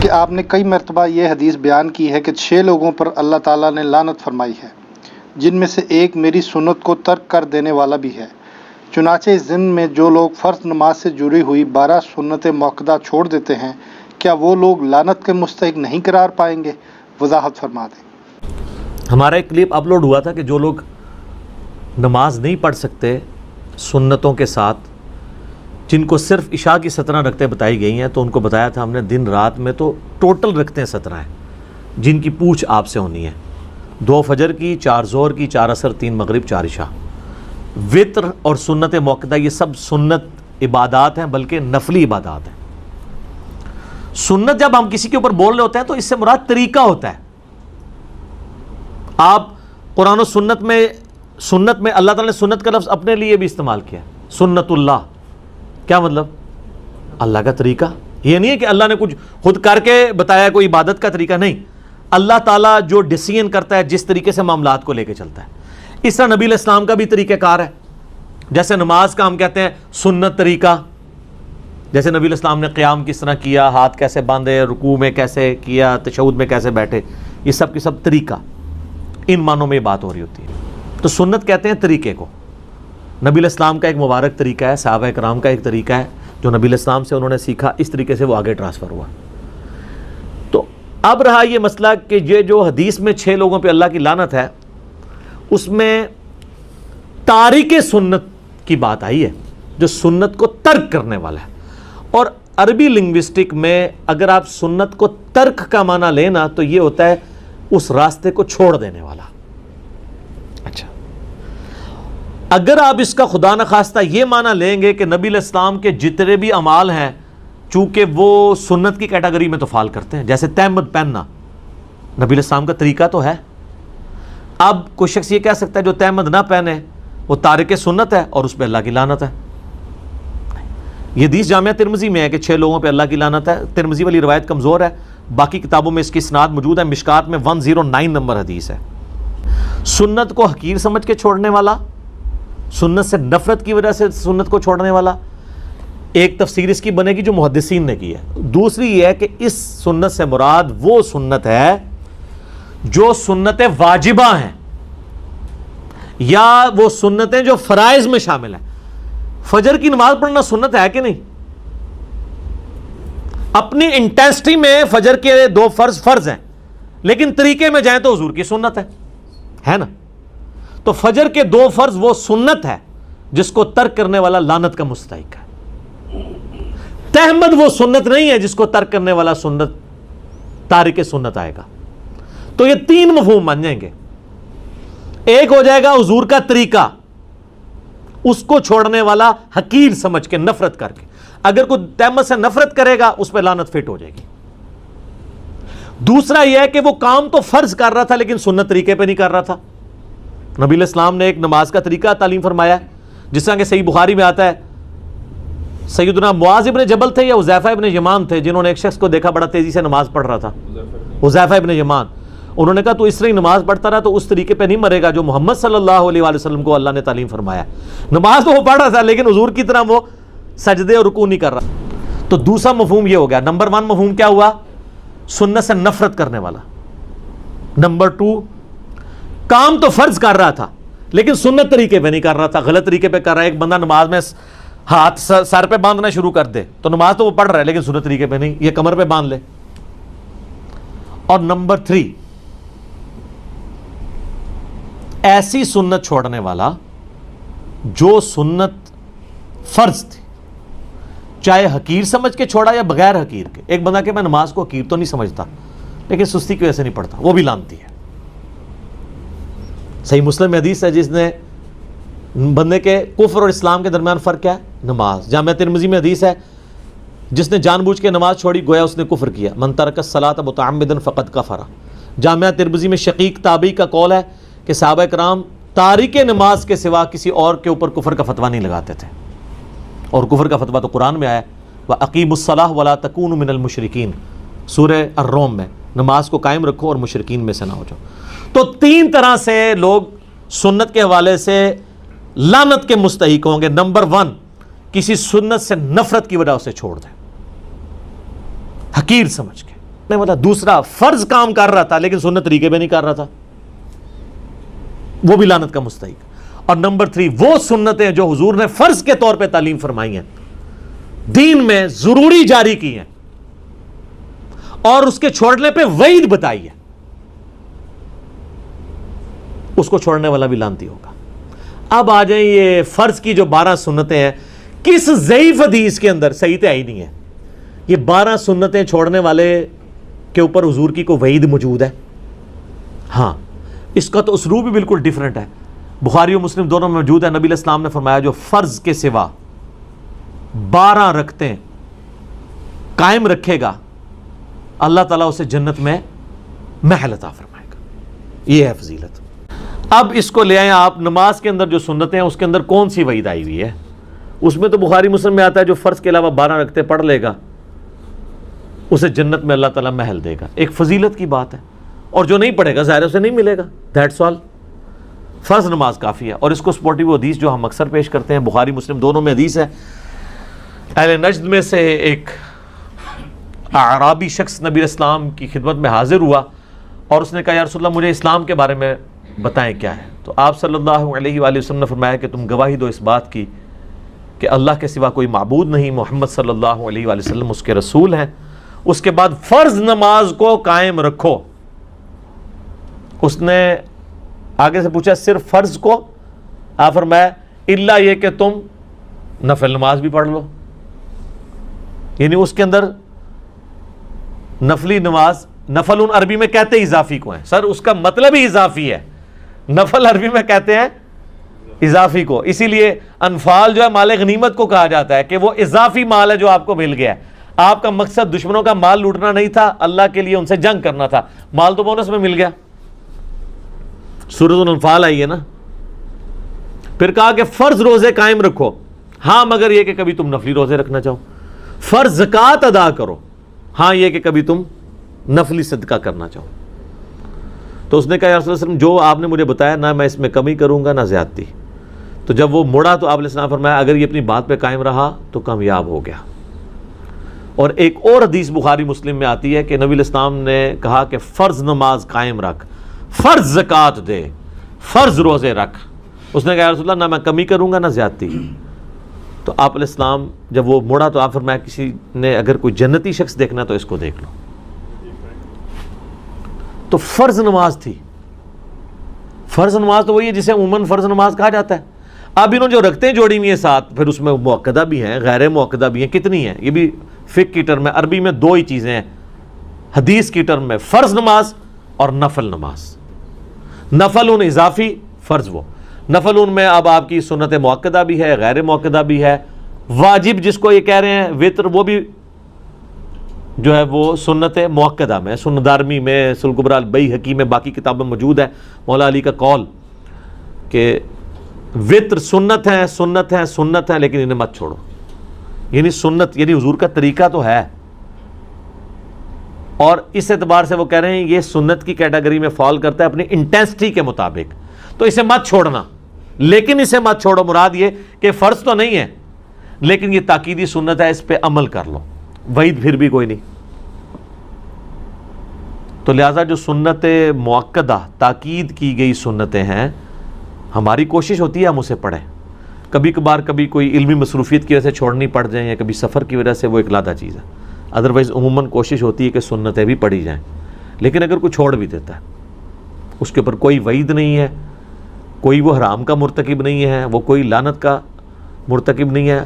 کہ آپ نے کئی مرتبہ یہ حدیث بیان کی ہے کہ 6 لوگوں پر اللہ تعالیٰ نے لعنت فرمائی ہے، جن میں سے ایک میری سنت کو ترک کر دینے والا بھی ہے۔ چنانچہ اس دن میں جو لوگ فرض نماز سے جڑی ہوئی 12 سنت موقدہ چھوڑ دیتے ہیں، کیا وہ لوگ لعنت کے مستحق نہیں قرار پائیں گے؟ وضاحت فرما دیں۔ ہمارا ایک کلپ اپلوڈ ہوا تھا کہ جو لوگ نماز نہیں پڑھ سکتے سنتوں کے ساتھ، جن کو صرف عشاء کی 17 رکعتیں بتائی گئی ہیں، تو ان کو بتایا تھا ہم نے دن رات میں تو ٹوٹل رکعتیں 17 ہیں جن کی پوچھ آپ سے ہونی ہے، 2 فجر کی، 4 ظہر کی، 4 عصر، 3 مغرب، 4 عشاء۔ وطر اور سنت موقدہ یہ سب سنت عبادات ہیں، بلکہ نفلی عبادات ہیں۔ سنت جب ہم کسی کے اوپر بول رہے ہوتے ہیں تو اس سے مراد طریقہ ہوتا ہے۔ آپ قرآن و سنت میں اللہ تعالیٰ نے سنت کا لفظ اپنے لیے بھی استعمال کیا، سنت اللہ، کیا مطلب؟ اللہ کا طریقہ۔ یہ نہیں ہے کہ اللہ نے کچھ خود کر کے بتایا، کوئی عبادت کا طریقہ نہیں۔ اللہ تعالیٰ جو ڈیسیژن کرتا ہے، جس طریقے سے معاملات کو لے کے چلتا ہے، اس طرح نبی علیہ السلام کا بھی طریقہ کار ہے۔ جیسے نماز کا ہم کہتے ہیں سنت طریقہ، جیسے نبی علیہ السلام نے قیام کس طرح کیا، ہاتھ کیسے باندھے، رکوع میں کیسے کیا، تشہد میں کیسے بیٹھے، یہ سب کی سب طریقہ، ان معنوں میں بات ہو رہی ہوتی ہے۔ تو سنت کہتے ہیں طریقے کو۔ نبی علیہ السلام کا ایک مبارک طریقہ ہے، صحابہ کرام کا ایک طریقہ ہے جو نبی علیہ السلام سے انہوں نے سیکھا، اس طریقے سے وہ آگے ٹرانسفر ہوا۔ تو اب رہا یہ مسئلہ کہ یہ جو حدیث میں 6 لوگوں پہ اللہ کی لعنت ہے، اس میں تارک سنت کی بات آئی ہے، جو سنت کو ترک کرنے والا ہے۔ اور عربی لنگوسٹک میں اگر آپ سنت کو ترک کا معنی لینا تو یہ ہوتا ہے اس راستے کو چھوڑ دینے والا۔ اچھا، اگر آپ اس کا خدا نخواستہ یہ معنی لیں گے کہ نبی علیہ السلام کے جتنے بھی اعمال ہیں، چونکہ وہ سنت کی کیٹیگری میں تو فال کرتے ہیں، جیسے تہمد پہننا نبی علیہ السلام کا طریقہ تو ہے۔ اب کوئی شخص یہ کہہ سکتا ہے جو تہمد نہ پہنے وہ تارک سنت ہے اور اس پہ اللہ کی لعنت ہے۔ یہ حدیث جامعہ ترمذی میں ہے کہ 6 لوگوں پہ اللہ کی لعنت ہے۔ ترمذی والی روایت کمزور ہے، باقی کتابوں میں اس کی اسناد موجود ہے۔ مشکات میں 109 نمبر حدیث ہے۔ سنت کو حقیر سمجھ کے چھوڑنے والا، سنت سے نفرت کی وجہ سے سنت کو چھوڑنے والا، ایک تفسیر اس کی بنے گی جو محدثین نے کی ہے۔ دوسری یہ ہے کہ اس سنت سے مراد وہ سنت ہے جو سنت واجبہ ہیں، یا وہ سنتیں جو فرائض میں شامل ہیں۔ فجر کی نماز پڑھنا سنت ہے کہ نہیں؟ اپنی انٹینسٹی میں فجر کے 2 فرض ہیں، لیکن طریقے میں جائیں تو حضور کی سنت ہے نا؟ تو فجر کے 2 فرض وہ سنت ہے جس کو ترک کرنے والا لعنت کا مستحق ہے۔ تہمد وہ سنت نہیں ہے جس کو ترک کرنے والا سنت تارک سنت آئے گا۔ تو یہ 3 مفہوم بن جائیں گے۔ ایک ہو جائے گا حضور کا طریقہ، اس کو چھوڑنے والا حقیر سمجھ کے، نفرت کر کے۔ اگر کوئی تہمت سے نفرت کرے گا اس پہ لعنت فٹ ہو جائے گی۔ دوسرا یہ ہے کہ وہ کام تو فرض کر رہا تھا لیکن سنت طریقے پہ نہیں کر رہا تھا۔ نبی علیہ السلام نے ایک نماز کا طریقہ تعلیم فرمایا ہے، جس طرح کہ صحیح بخاری میں آتا ہے، سیدنا معاذ ابن جبل تھے یا حذیفہ ابن یمان تھے جنہوں نے ایک شخص کو دیکھا بڑا تیزی سے نماز پڑھ رہا تھا، حذیفہ ابن یمان۔ انہوں نے کہا تو اس طرح ہی نماز پڑھتا رہا تو اس طریقے پہ نہیں مرے گا جو محمد صلی اللہ علیہ وآلہ وسلم کو اللہ نے تعلیم فرمایا۔ نماز تو وہ پڑھ رہا تھا لیکن حضور کی طرح وہ سجدے اور رکوع نہیں کر رہا۔ تو دوسرا مفہوم یہ ہو گیا۔ نمبر 1 مفہوم کیا ہوا؟ سنت سے نفرت کرنے والا۔ نمبر 2، کام تو فرض کر رہا تھا لیکن سنت طریقے پہ نہیں کر رہا تھا، غلط طریقے پہ کر رہا ہے۔ ایک بندہ نماز میں ہاتھ سر پہ باندھنا شروع کر دے تو نماز تو وہ پڑھ رہا ہے لیکن سنت طریقے پہ نہیں، یہ کمر پہ باندھ لے۔ اور نمبر 3، ایسی سنت چھوڑنے والا جو سنت فرض تھی، چاہے حقیر سمجھ کے چھوڑا یا بغیر حقیر کے۔ ایک بندہ کہ میں نماز کو حقیر تو نہیں سمجھتا لیکن سستی کی وجہ سے نہیں پڑھتا، وہ بھی لعنتی ہے۔ صحیح مسلم میں حدیث ہے جس نے بندے کے کفر اور اسلام کے درمیان فرق کیا ہے؟ نماز۔ جامعہ ترمذی میں حدیث ہے جس نے جان بوجھ کے نماز چھوڑی گویا اس نے کفر کیا، من ترک الصلاۃ متعمدا فقد کفر۔ جامعہ ترمذی میں شقیق تابعی کا قول ہے کہ صحابہ کرام تارک نماز کے سوا کسی اور کے اوپر کفر کا فتویٰ نہیں لگاتے تھے، اور کفر کا فتویٰ تو قرآن میں آیا ہے، وَأَقِیمُوا الصَّلَاةَ وَلَا تَكُونُوا مِنَ الْمُشْرِكِينَ، سورہ الروم میں۔ نماز کو قائم رکھو اور مشرکین میں سے نہ ہو جاؤ۔ تو 3 طرح سے لوگ سنت کے حوالے سے لعنت کے مستحق ہوں گے۔ نمبر 1، کسی سنت سے نفرت کی وجہ سے چھوڑ دیں، حقیر سمجھ کے۔ کرنے والا. دوسرا فرض کام کر رہا تھا لیکن سنت طریقے پہ نہیں کر رہا تھا, وہ بھی لعنت کا مستحق. اور نمبر 3 وہ سنتیں جو حضور نے فرض کے طور پہ تعلیم فرمائی ہیں, دین میں ضروری جاری کی ہیں, اور اس کے چھوڑنے پہ وعید بتائی ہے, اس کو چھوڑنے والا بھی لعنتی ہوگا. اب آ جائیں یہ فرض کی جو 12 سنتیں ہیں, کس ضعیف حدیث کے اندر صحیح تو ہی نہیں ہے یہ 12 سنتیں چھوڑنے والے کے اوپر حضور کی کوئی وعید موجود ہے؟ ہاں, اس کا تو اسلوب بھی بالکل ڈیفرنٹ ہے. بخاری و مسلم دونوں میں موجود ہے. نبی علیہ السلام نے فرمایا جو فرض کے سوا 12 رکعتیں قائم رکھے گا اللہ تعالیٰ اسے جنت میں محل عطا فرمائے گا. یہ ہے فضیلت. اب اس کو لے آئیں آپ نماز کے اندر جو سنتیں ہیں اس کے اندر کون سی وعید آئی ہوئی ہے؟ اس میں تو بخاری مسلم میں آتا ہے جو فرض کے علاوہ 12 رکعتیں پڑھ لے گا اسے جنت میں اللہ تعالیٰ محل دے گا. ایک فضیلت کی بات ہے. اور جو نہیں پڑھے گا ظاہر اسے نہیں ملے گا. That's all. فرض نماز کافی ہے. اور اس کو سپورٹیو حدیث جو ہم اکثر پیش کرتے ہیں, بخاری مسلم دونوں میں حدیث ہے. اہل نجد میں سے ایک اعرابی شخص نبی اسلام کی خدمت میں حاضر ہوا اور اس نے کہا یا رسول اللہ مجھے اسلام کے بارے میں بتائیں کیا ہے. تو آپ صلی اللہ علیہ وآلہ وسلم نے فرمایا کہ تم گواہی دو اس بات کی کہ اللہ کے سوا کوئی معبود نہیں, محمد صلی اللہ علیہ وآلہ وسلم اس کے رسول ہیں. اس کے بعد فرض نماز کو قائم رکھو. اس نے آگے سے پوچھا صرف فرض کو؟ آپ فرمایا الا یہ کہ تم نفل نماز بھی پڑھ لو. یعنی اس کے اندر نفلی نماز, نفل عربی میں کہتے ہیں اضافی کو ہیں. سر اس کا مطلب ہی اضافی ہے. نفل عربی میں کہتے ہیں اضافی کو. اسی لیے انفال جو ہے مال غنیمت کو کہا جاتا ہے کہ وہ اضافی مال ہے جو آپ کو مل گیا ہے. آپ کا مقصد دشمنوں کا مال لوٹنا نہیں تھا, اللہ کے لیے ان سے جنگ کرنا تھا. مال تو بونس میں مل گیا. سورۃ الانفال آئی ہے نا. پھر کہا کہ فرض روزے قائم رکھو, ہاں مگر یہ کہ کبھی تم نفلی روزے رکھنا چاہو. فرض زکوٰۃ ادا کرو, ہاں یہ کہ کبھی تم نفلی صدقہ کرنا چاہو. تو اس نے کہا یا رسول اللہ علیہ وسلم جو آپ نے مجھے بتایا نہ میں اس میں کمی کروں گا نہ زیادتی. تو جب وہ مڑا تو آپ علیہ السلام فرمایا اگر یہ اپنی بات پہ قائم رہا تو کامیاب ہو گیا. اور ایک اور حدیث بخاری مسلم میں آتی ہے کہ نبی علیہ السلام نے کہا کہ فرض نماز قائم رکھ, فرض زکوٰۃ دے, فرض روزے رکھ. اس نے کہا یا رسول اللہ نہ میں کمی کروں گا نہ زیادتی. تو آپ علیہ السلام جب وہ مڑا تو آپ فرمایا کسی نے اگر کوئی جنتی شخص دیکھنا تو اس کو دیکھ لو. تو فرض نماز تھی. فرض نماز تو وہی ہے جسے عموماً فرض نماز کہا جاتا ہے. اب انہوں جو رکھتے ہیں جوڑی ہوئی ہیں ساتھ, پھر اس میں مؤکدہ بھی ہیں غیر مؤکدہ بھی ہیں. کتنی ہیں؟ یہ بھی فقہ کی ٹرم میں, عربی میں 2 ہی چیزیں ہیں حدیث کی ٹرم میں, فرض نماز اور نفل نماز. نفل ان اضافی, فرض وہ. نفل ان میں اب آپ کی سنت مؤکدہ بھی ہے غیر مؤکدہ بھی ہے. واجب جس کو یہ کہہ رہے ہیں وطر, وہ بھی جو ہے وہ سنت مؤکدہ میں, سنن دارمی میں, سنن کبریٰ البیہقی میں, باقی کتابوں میں موجود ہے. مولا علی کا قول کہ وطر سنت ہیں سنت ہیں سنت ہیں لیکن انہیں مت چھوڑو. یعنی سنت یعنی حضور کا طریقہ تو ہے, اور اس اعتبار سے وہ کہہ رہے ہیں یہ سنت کی کیٹیگری میں فال کرتا ہے اپنی انٹینسٹی کے مطابق, تو اسے مت چھوڑنا. لیکن اسے مت چھوڑو مراد یہ کہ فرض تو نہیں ہے لیکن یہ تاکیدی سنت ہے, اس پہ عمل کر لو. وعید پھر بھی کوئی نہیں. تو لہٰذا جو سنت مؤکدہ تاکید کی گئی سنتیں ہیں, ہماری کوشش ہوتی ہے ہم اسے پڑھیں. کبھی کبھار کبھی کوئی علمی مصروفیت کی وجہ سے چھوڑنی پڑ جائیں یا کبھی سفر کی وجہ سے, وہ ایک علیحدہ چیز ہے. ادروائز عموماً کوشش ہوتی ہے کہ سنتیں بھی پڑھی جائیں. لیکن اگر کوئی چھوڑ بھی دیتا ہے اس کے اوپر کوئی وعید نہیں ہے, کوئی وہ حرام کا مرتکب نہیں ہے, وہ کوئی لعنت کا مرتکب نہیں ہے.